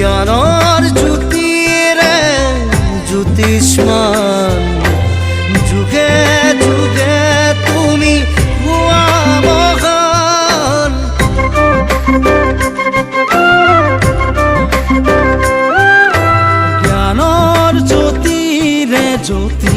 জ্ঞানৰ জ্যোতিৰে জ্যোতিষ্মান যুগে যুগে তুমি হোৱা মহান জ্ঞানৰ জ্যোতিৰে জ্যোতি